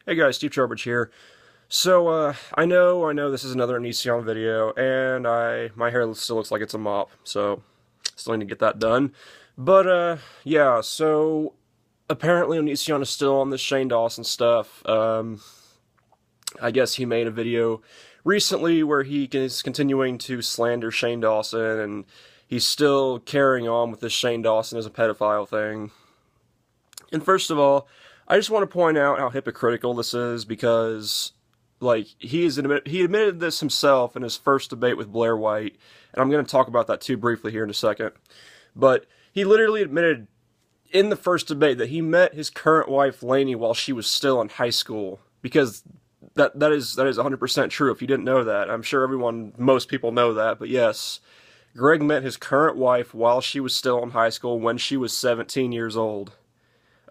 Hey guys, Steve Trowbridge here. So, I know this is another Onision video, and my hair still looks like it's a mop, so still need to get that done. But, yeah, so apparently Onision is still on this Shane Dawson stuff. I guess he made a video recently where he is continuing to slander Shane Dawson, and he's still carrying on with this Shane Dawson as a pedophile thing. And first of all, I just want to point out how hypocritical this is because, like, he admitted this himself in his first debate with Blaire White, and I'm going to talk about that too briefly here in a second. But he literally admitted in the first debate that he met his current wife Lainey while she was still in high school, because that is 100% true. If you didn't know that, I'm sure most people know that, but yes, Greg met his current wife while she was still in high school when she was 17 years old.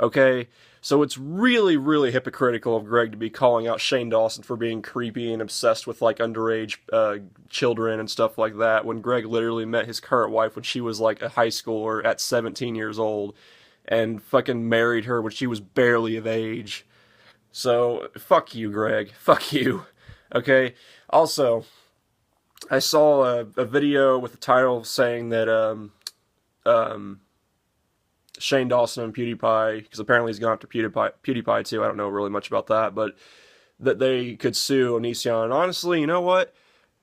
Okay, so it's really, really hypocritical of Greg to be calling out Shane Dawson for being creepy and obsessed with, like, underage children and stuff like that, when Greg literally met his current wife when she was, like, a high schooler at 17 years old, and fucking married her when she was barely of age. So, fuck you, Greg. Fuck you. Okay? Also, I saw a video with the title saying that, Shane Dawson and PewDiePie, because apparently he's gone after PewDiePie too, I don't know really much about that, but that they could sue Onision. And honestly, you know what?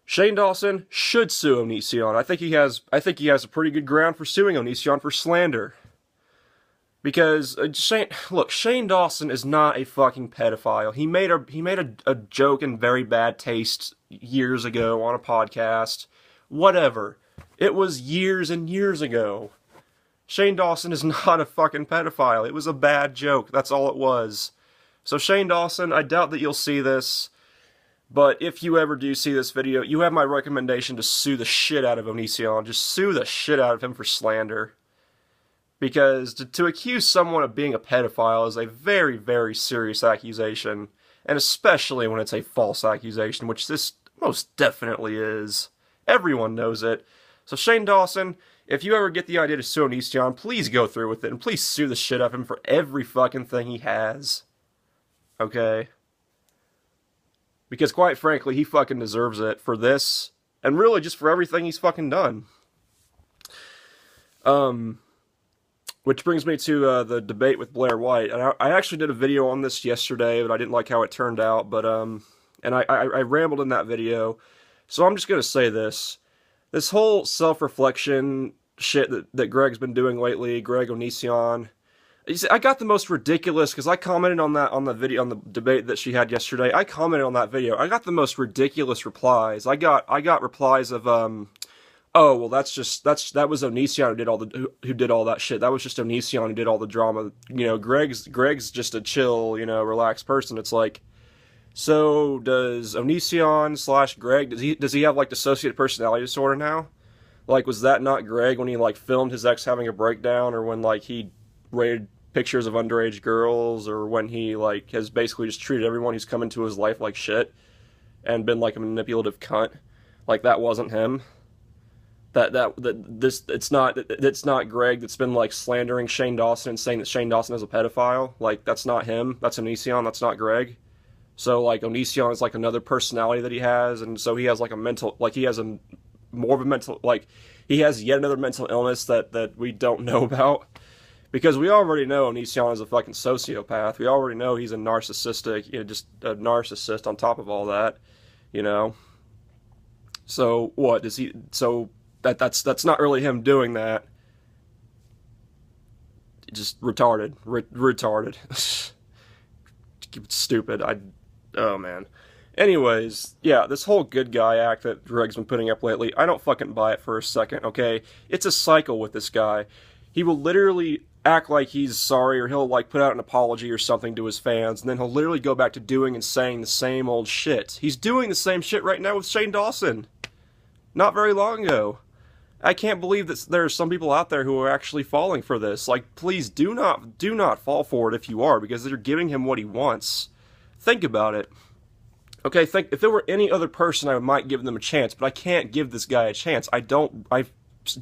Shane Dawson should sue Onision. I think he has a pretty good ground for suing Onision for slander. Because Shane Dawson is not a fucking pedophile. He made a joke in very bad taste years ago on a podcast. Whatever. It was years and years ago. Shane Dawson is not a fucking pedophile. It was a bad joke. That's all it was. So Shane Dawson, I doubt that you'll see this, but if you ever do see this video, you have my recommendation to sue the shit out of Onision. Just sue the shit out of him for slander. Because to accuse someone of being a pedophile is a very, very serious accusation, and especially when it's a false accusation, which this most definitely is. Everyone knows it. So Shane Dawson, if you ever get the idea to sue Onision, please go through with it, and please sue the shit out of him for every fucking thing he has. Okay? Because quite frankly, he fucking deserves it for this, and really just for everything he's fucking done. Which brings me to the debate with Blaire White. And I actually did a video on this yesterday, but I didn't like how it turned out, but, and I rambled in that video. So I'm just gonna say this. This whole self-reflection shit that Greg's been doing lately, Greg Onision. I got the most ridiculous, because I commented on the video, on the debate that she had yesterday. I commented on that video. I got the most ridiculous replies. I got replies of, oh, well, that was Onision who did all that shit. That was just Onision who did all the drama. You know, Greg's just a chill, relaxed person. It's like, so does Onision / Greg, does he have, like, dissociative personality disorder now? Like, was that not Greg when he, like, filmed his ex having a breakdown, or when, like, he rated pictures of underage girls, or when he, like, has basically just treated everyone who's come into his life like shit, and been, like, a manipulative cunt? Like, that wasn't him. It's not Greg that's been, like, slandering Shane Dawson and saying that Shane Dawson is a pedophile. Like, that's not him. That's Onision. That's not Greg. So, like, Onision is, like, another personality that he has, and so he has, like, he has he has yet another mental illness that we don't know about. Because we already know Onision is a fucking sociopath. We already know he's a narcissistic, just a narcissist on top of all that, So, what, does he, so, that's not really him doing that. Just retarded. Retarded. Stupid. Oh, man. Anyways, yeah, this whole good guy act that Greg's been putting up lately, I don't fucking buy it for a second, okay? It's a cycle with this guy. He will literally act like he's sorry, or he'll, like, put out an apology or something to his fans, and then he'll literally go back to doing and saying the same old shit. He's doing the same shit right now with Shane Dawson. Not very long ago. I can't believe that there are some people out there who are actually falling for this. Like, please do not fall for it if you are, because they're giving him what he wants. Think about it. Okay, if there were any other person, I might give them a chance, but I can't give this guy a chance. I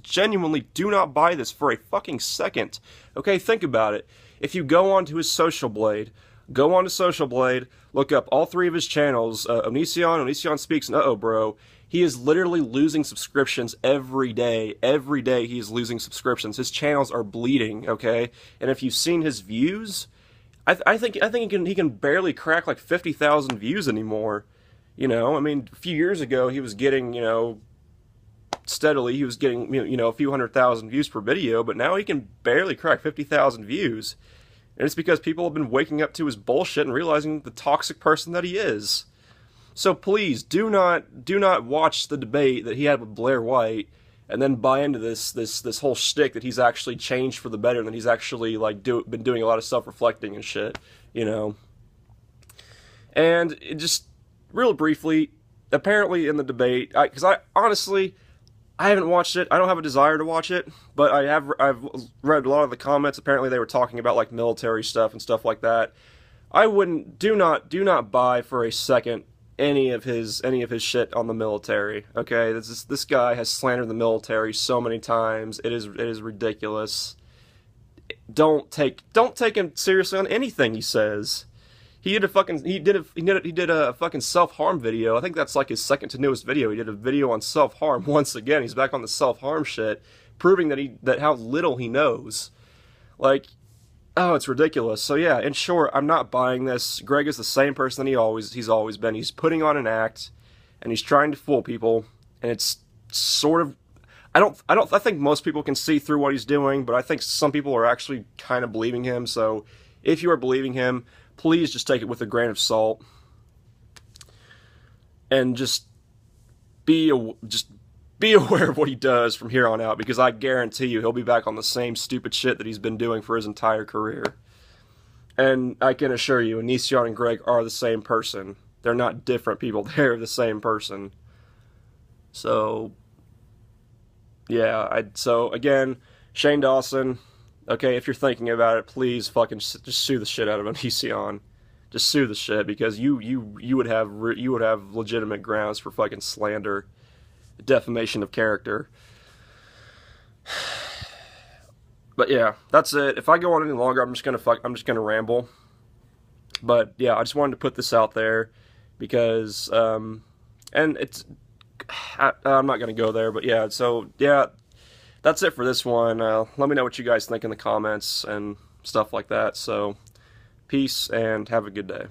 genuinely do not buy this for a fucking second. Okay, think about it. If you go onto his social blade, Go on to Social Blade, look up all three of his channels, Onision Speaks, and Uh-Oh Bro. He is literally losing subscriptions every day. Every day he is losing subscriptions. His channels are bleeding, okay? And if you've seen his views, I think he can barely crack like 50,000 views anymore. You know, I mean, a few years ago he was getting, you know, steadily he was getting, you know, a few 100,000 views per video, but now he can barely crack 50,000 views. And it's because people have been waking up to his bullshit and realizing the toxic person that he is. So please do not watch the debate that he had with Blaire White and then buy into this whole shtick that he's actually changed for the better and that he's actually like been doing a lot of self-reflecting and shit, you know. And it just real briefly, apparently in the debate, because I honestly I haven't watched it. I don't have a desire to watch it, but I've read a lot of the comments. Apparently they were talking about like military stuff and stuff like that. I wouldn't do not buy for a second any of his shit on the military. Okay, this guy has slandered the military so many times. It is ridiculous. Don't take him seriously on anything he says. He did a fucking self-harm video. I think that's like his second to newest video. He did a video on self-harm. Once again, he's back on the self-harm shit, proving that how little he knows. Like, oh, it's ridiculous. So yeah, in short, I'm not buying this. Greg is the same person that he's always been. He's putting on an act, and he's trying to fool people, and it's sort of I think most people can see through what he's doing, but I think some people are actually kind of believing him. So if you are believing him, please just take it with a grain of salt, and just be aware of what he does from here on out, because I guarantee you he'll be back on the same stupid shit that he's been doing for his entire career. And I can assure you, Onision and Greg are the same person. They're not different people. They're the same person. So, yeah. So again, Shane Dawson. Okay, if you're thinking about it, please fucking just sue the shit out of Onision. Just sue the shit, because you would have legitimate grounds for fucking slander, defamation of character. But yeah, that's it. If I go on any longer, I'm just gonna ramble. But yeah, I just wanted to put this out there because and it's I'm not gonna go there, but yeah. So yeah. That's it for this one. Let me know what you guys think in the comments and stuff like that. So, peace and have a good day.